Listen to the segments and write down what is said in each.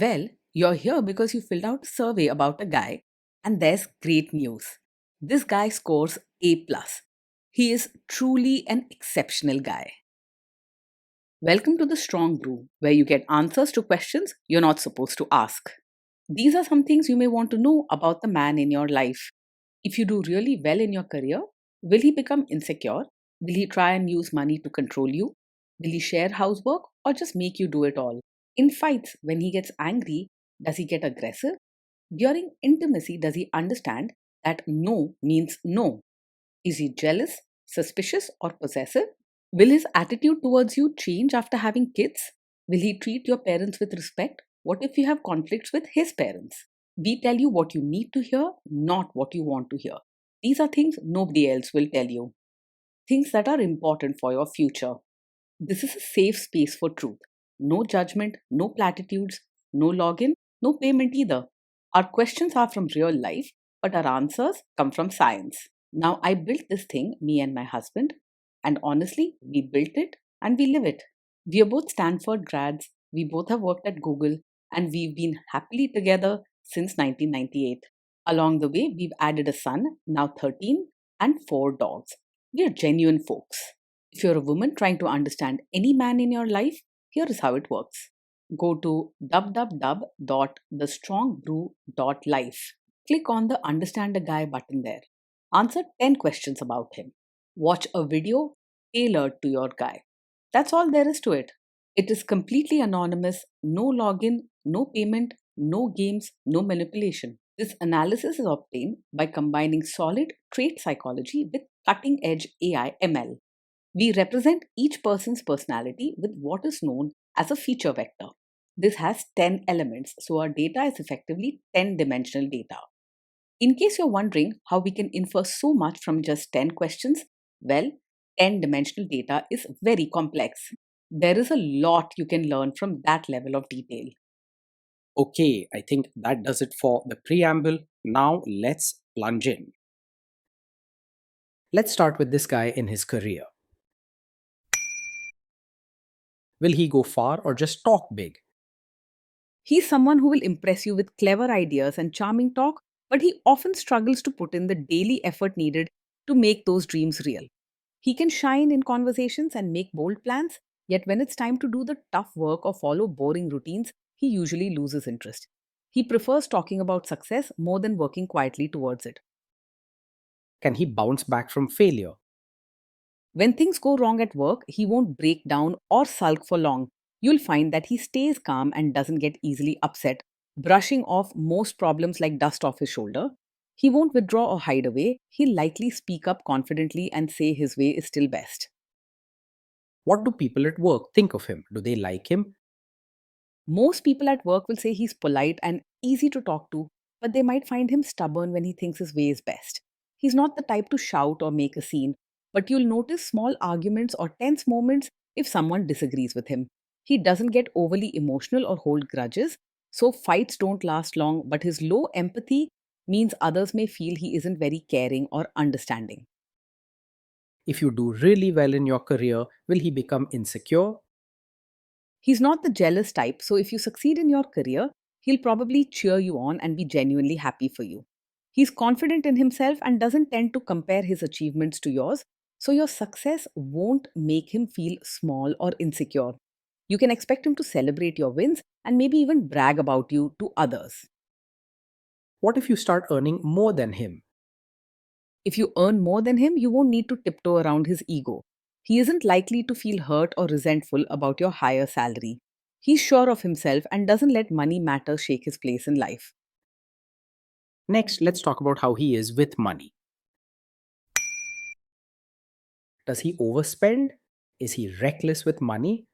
Well, you're here because you filled out a survey about a guy, and there's great news. This guy scores A plus. He is truly an exceptional guy. Welcome to the Strong Brew, where you get answers to questions you're not supposed to ask. These are some things you may want to know about the man in your life. If you do really well in your career, will he become insecure? Will he try and use money to control you? Will he share housework or just make you do it all? In fights, when he gets angry, does he get aggressive? During intimacy, does he understand that no means no? Is he jealous, suspicious, or possessive? Will his attitude towards you change after having kids? Will he treat your parents with respect? What if you have conflicts with his parents? We tell you what you need to hear, not what you want to hear. These are things nobody else will tell you. Things that are important for your future. This is a safe space for truth. No judgment, no platitudes, no login, no payment either. Our questions are from real life, but our answers come from science. Now, I built this thing, me and my husband, and honestly, we built it and we live it. We are both Stanford grads, we both have worked at Google, and we've been happily together since 1998. Along the way, we've added a son, now 13, and 4 dogs. We are genuine folks. If you're a woman trying to understand any man in your life, here is how it works. Go to www.thestrongbrew.life. Click on the Understand a Guy button there. Answer 10 questions about him. Watch a video tailored to your guy. That's all there is to it. It is completely anonymous, no login, no payment, no games, no manipulation. This analysis is obtained by combining solid trait psychology with cutting edge AI ML. We represent each person's personality with what is known as a feature vector. This has 10 elements, so our data is effectively 10-dimensional data. In case you're wondering how we can infer so much from just 10 questions, well, 10-dimensional data is very complex. There is a lot you can learn from that level of detail. Okay, I think that does it for the preamble. Now let's plunge in. Let's start with this guy in his career. Will he go far or just talk big? He's someone who will impress you with clever ideas and charming talk, but he often struggles to put in the daily effort needed to make those dreams real. He can shine in conversations and make bold plans, yet when it's time to do the tough work or follow boring routines, he usually loses interest. He prefers talking about success more than working quietly towards it. Can he bounce back from failure? When things go wrong at work, he won't break down or sulk for long. You'll find that he stays calm and doesn't get easily upset, brushing off most problems like dust off his shoulder. He won't withdraw or hide away. He'll likely speak up confidently and say his way is still best. What do people at work think of him? Do they like him? Most people at work will say he's polite and easy to talk to, but they might find him stubborn when he thinks his way is best. He's not the type to shout or make a scene, but you'll notice small arguments or tense moments if someone disagrees with him. He doesn't get overly emotional or hold grudges, so fights don't last long, but his low empathy means others may feel he isn't very caring or understanding. If you do really well in your career, will he become insecure? He's not the jealous type, so if you succeed in your career, he'll probably cheer you on and be genuinely happy for you. He's confident in himself and doesn't tend to compare his achievements to yours, so your success won't make him feel small or insecure. You can expect him to celebrate your wins and maybe even brag about you to others. What if you start earning more than him? If you earn more than him, you won't need to tiptoe around his ego. He isn't likely to feel hurt or resentful about your higher salary. He's sure of himself and doesn't let money matter shake his place in life. Next, let's talk about how he is with money. Does he overspend? Is he reckless with money?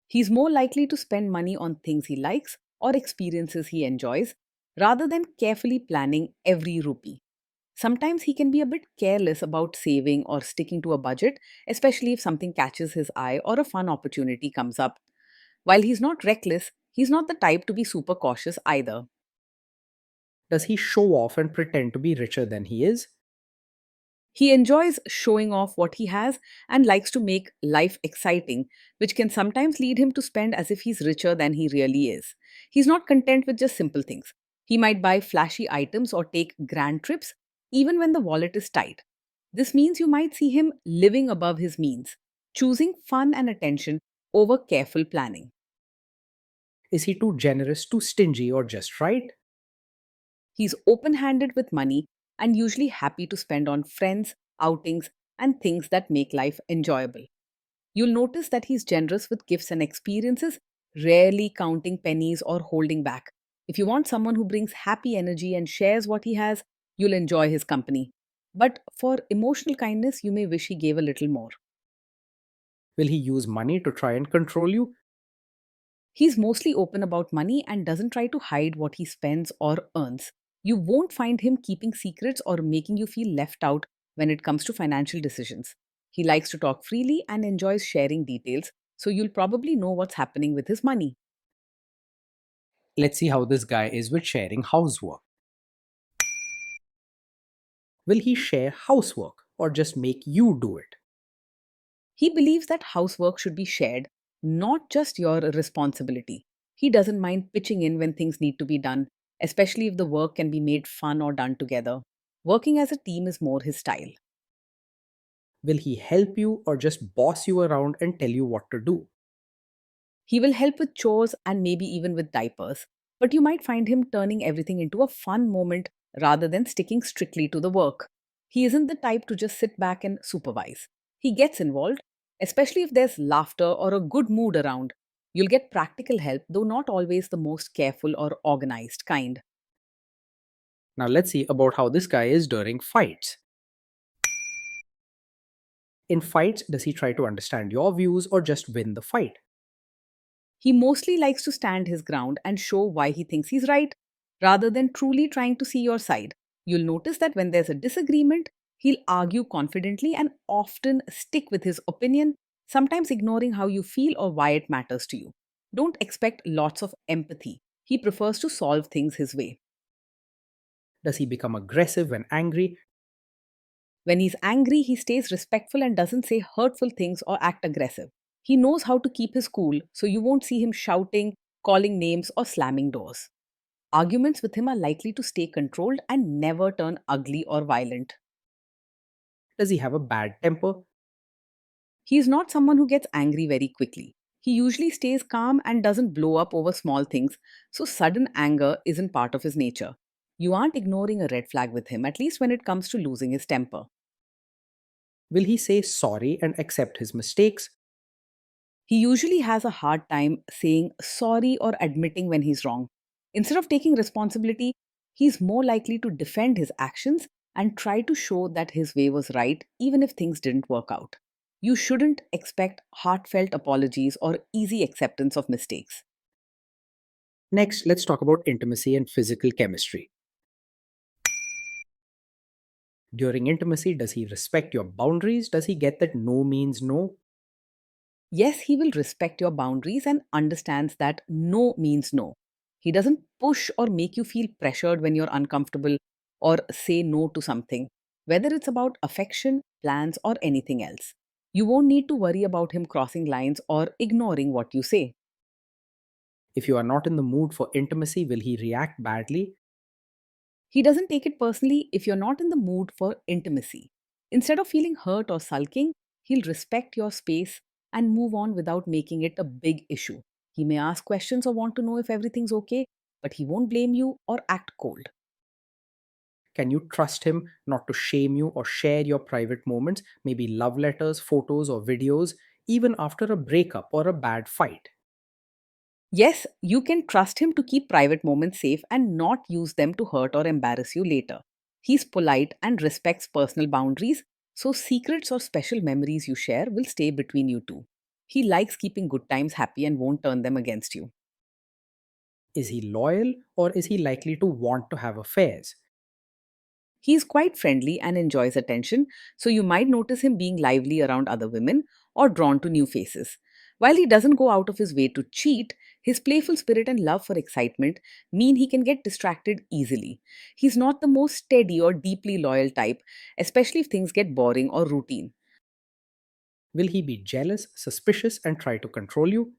He's more likely to spend money on things he likes or experiences he enjoys rather than carefully planning every rupee. Sometimes he can be a bit careless about saving or sticking to a budget, especially if something catches his eye or a fun opportunity comes up. While he's not reckless, he's not the type to be super cautious either. Does he show off and pretend to be richer than he is? He enjoys showing off what he has and likes to make life exciting, which can sometimes lead him to spend as if he's richer than he really is. He's not content with just simple things. He might buy flashy items or take grand trips, even when the wallet is tight. This means you might see him living above his means, choosing fun and attention over careful planning. Is he too generous, too stingy, or just right? He's open handed with money and usually happy to spend on friends, outings, and things that make life enjoyable. You'll notice that he's generous with gifts and experiences, rarely counting pennies or holding back. If you want someone who brings happy energy and shares what he has, you'll enjoy his company. But for emotional kindness, you may wish he gave a little more. Will he use money to try and control you? He's mostly open about money and doesn't try to hide what he spends or earns. You won't find him keeping secrets or making you feel left out when it comes to financial decisions. He likes to talk freely and enjoys sharing details, so you'll probably know what's happening with his money. Let's see how this guy is with sharing housework. Will he share housework or just make you do it? He believes that housework should be shared, not just your responsibility. He doesn't mind pitching in when things need to be done, especially if the work can be made fun or done together. Working as a team is more his style. Will he help you or just boss you around and tell you what to do? He will help with chores and maybe even with diapers, but you might find him turning everything into a fun moment rather than sticking strictly to the work. He isn't the type to just sit back and supervise. He gets involved, especially if there's laughter or a good mood around. You'll get practical help, though not always the most careful or organized kind. Now let's see about how this guy is during fights. In fights, does he try to understand your views or just win the fight? He mostly likes to stand his ground and show why he thinks he's right, rather than truly trying to see your side. You'll notice that when there's a disagreement, he'll argue confidently and often stick with his opinion, sometimes ignoring how you feel or why it matters to you. Don't expect lots of empathy. He prefers to solve things his way. Does he become aggressive when angry? When he's angry, he stays respectful and doesn't say hurtful things or act aggressive. He knows how to keep his cool, so you won't see him shouting, calling names, or slamming doors. Arguments with him are likely to stay controlled and never turn ugly or violent. Does he have a bad temper? He is not someone who gets angry very quickly. He usually stays calm and doesn't blow up over small things, so sudden anger isn't part of his nature. You aren't ignoring a red flag with him, at least when it comes to losing his temper. Will he say sorry and accept his mistakes? He usually has a hard time saying sorry or admitting when he's wrong. Instead of taking responsibility, he's more likely to defend his actions and try to show that his way was right, even if things didn't work out. You shouldn't expect heartfelt apologies or easy acceptance of mistakes. Next, let's talk about intimacy and physical chemistry. During intimacy, does he respect your boundaries? Does he get that no means no? Yes, he will respect your boundaries and understands that no means no. He doesn't push or make you feel pressured when you're uncomfortable or say no to something, whether it's about affection, plans, or anything else. You won't need to worry about him crossing lines or ignoring what you say. If you are not in the mood for intimacy, will he react badly? He doesn't take it personally if you're not in the mood for intimacy. Instead of feeling hurt or sulking, he'll respect your space and move on without making it a big issue. He may ask questions or want to know if everything's okay, but he won't blame you or act cold. Can you trust him not to shame you or share your private moments, maybe love letters, photos, or videos, even after a breakup or a bad fight? Yes, you can trust him to keep private moments safe and not use them to hurt or embarrass you later. He's polite and respects personal boundaries, so secrets or special memories you share will stay between you two. He likes keeping good times happy and won't turn them against you. Is he loyal or is he likely to want to have affairs? He's quite friendly and enjoys attention, so you might notice him being lively around other women or drawn to new faces. While he doesn't go out of his way to cheat, His playful spirit and love for excitement mean he can get distracted easily. He's not the most steady or deeply loyal type, especially if things get boring or routine. Will he be jealous, suspicious, and try to control you?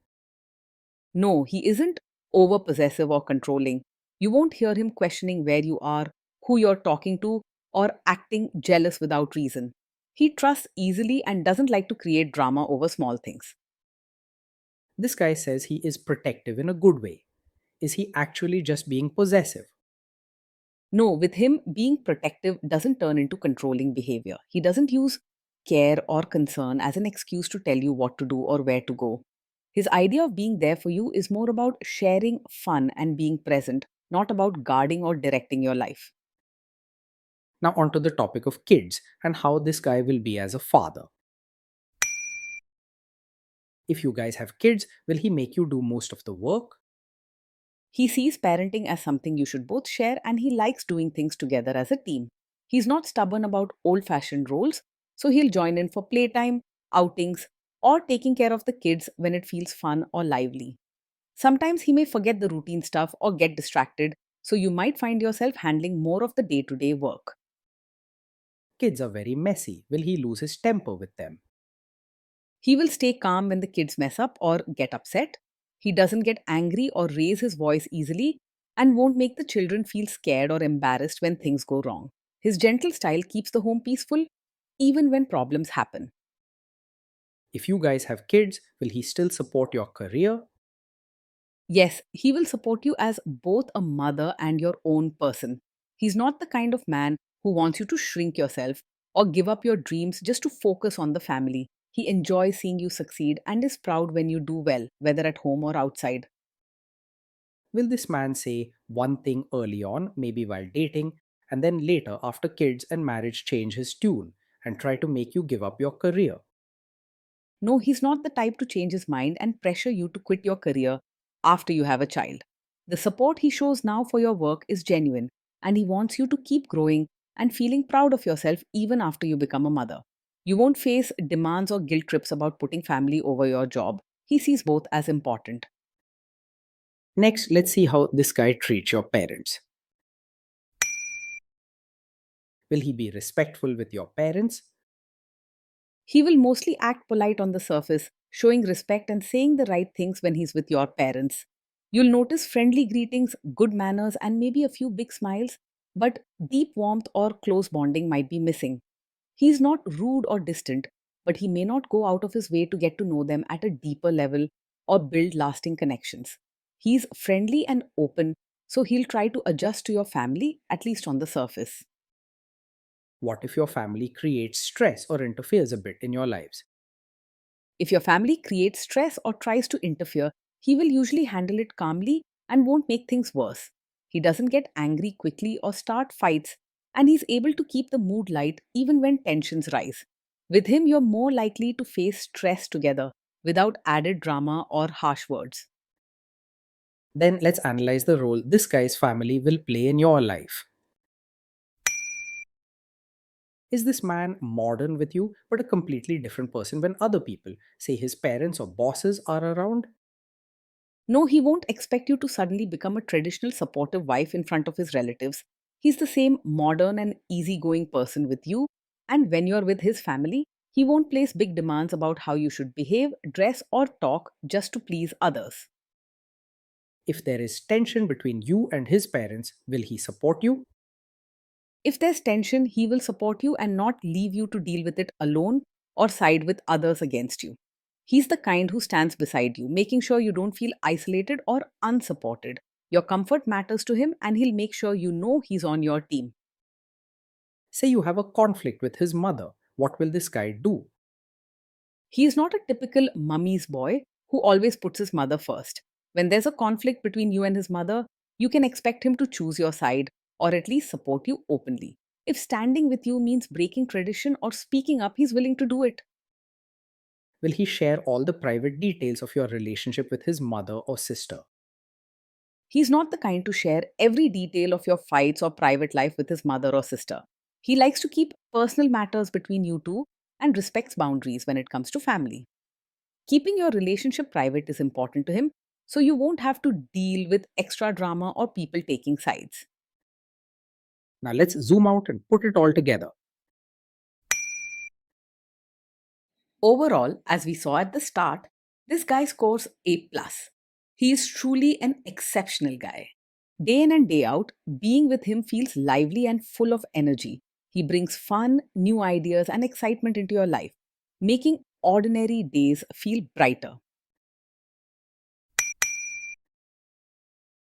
No, he isn't over possessive or controlling. You won't hear him questioning where you are, who you're talking to, or acting jealous without reason. He trusts easily and doesn't like to create drama over small things. This guy says he is protective in a good way. Is he actually just being possessive? No, with him, being protective doesn't turn into controlling behavior. He doesn't use care or concern as an excuse to tell you what to do or where to go. His idea of being there for you is more about sharing fun and being present, not about guarding or directing your life. Now, onto the topic of kids and how this guy will be as a father. If you guys have kids, will he make you do most of the work? He sees parenting as something you should both share and he likes doing things together as a team. He's not stubborn about old fashioned roles, so he'll join in for playtime, outings, or taking care of the kids when it feels fun or lively. Sometimes he may forget the routine stuff or get distracted, so you might find yourself handling more of the day to day work. Kids are very messy. Will he lose his temper with them? He will stay calm when the kids mess up or get upset. He doesn't get angry or raise his voice easily and won't make the children feel scared or embarrassed when things go wrong. His gentle style keeps the home peaceful even when problems happen. If you guys have kids, will he still support your career? Yes, he will support you as both a mother and your own person. He's not the kind of man who wants you to shrink yourself or give up your dreams just to focus on the family. He enjoys seeing you succeed and is proud when you do well, whether at home or outside. Will this man say one thing early on, maybe while dating, and then later, after kids and marriage, change his tune and try to make you give up your career? No, he's not the type to change his mind and pressure you to quit your career after you have a child. The support he shows now for your work is genuine, and he wants you to keep growing and feeling proud of yourself even after you become a mother. You won't face demands or guilt trips about putting family over your job. He sees both as important. Next, let's see how this guy treats your parents. Will he be respectful with your parents? He will mostly act polite on the surface, showing respect and saying the right things when he's with your parents. You'll notice friendly greetings, good manners, and maybe a few big smiles, but deep warmth or close bonding might be missing. He's not rude or distant, but he may not go out of his way to get to know them at a deeper level or build lasting connections. He's friendly and open, so he'll try to adjust to your family, at least on the surface. What if your family creates stress or interferes a bit in your lives? If your family creates stress or tries to interfere, he will usually handle it calmly and won't make things worse. He doesn't get angry quickly or start fights, and he's able to keep the mood light even when tensions rise. With him, you're more likely to face stress together without added drama or harsh words. Then let's analyze the role this guy's family will play in your life. Is this man modern with you, but a completely different person when other people, say his parents or bosses, are around? No, he won't expect you to suddenly become a traditional supportive wife in front of his relatives. He's the same modern and easygoing person with you, and when you're with his family, he won't place big demands about how you should behave, dress, or talk just to please others. If there is tension between you and his parents, will he support you? If there's tension, he will support you and not leave you to deal with it alone or side with others against you. He's the kind who stands beside you, making sure you don't feel isolated or unsupported. Your comfort matters to him, and he'll make sure you know he's on your team. Say you have a conflict with his mother. What will this guy do? He is not a typical mummy's boy who always puts his mother first. When there's a conflict between you and his mother, you can expect him to choose your side or at least support you openly. If standing with you means breaking tradition or speaking up, he's willing to do it. Will he share all the private details of your relationship with his mother or sister? He's not the kind to share every detail of your fights or private life with his mother or sister. He likes to keep personal matters between you two and respects boundaries when it comes to family. Keeping your relationship private is important to him so you won't have to deal with extra drama or people taking sides. Now let's zoom out and put it all together. Overall, as we saw at the start, this guy scores A+. He is truly an exceptional guy. Day in and day out, being with him feels lively and full of energy. He brings fun, new ideas, and excitement into your life, making ordinary days feel brighter.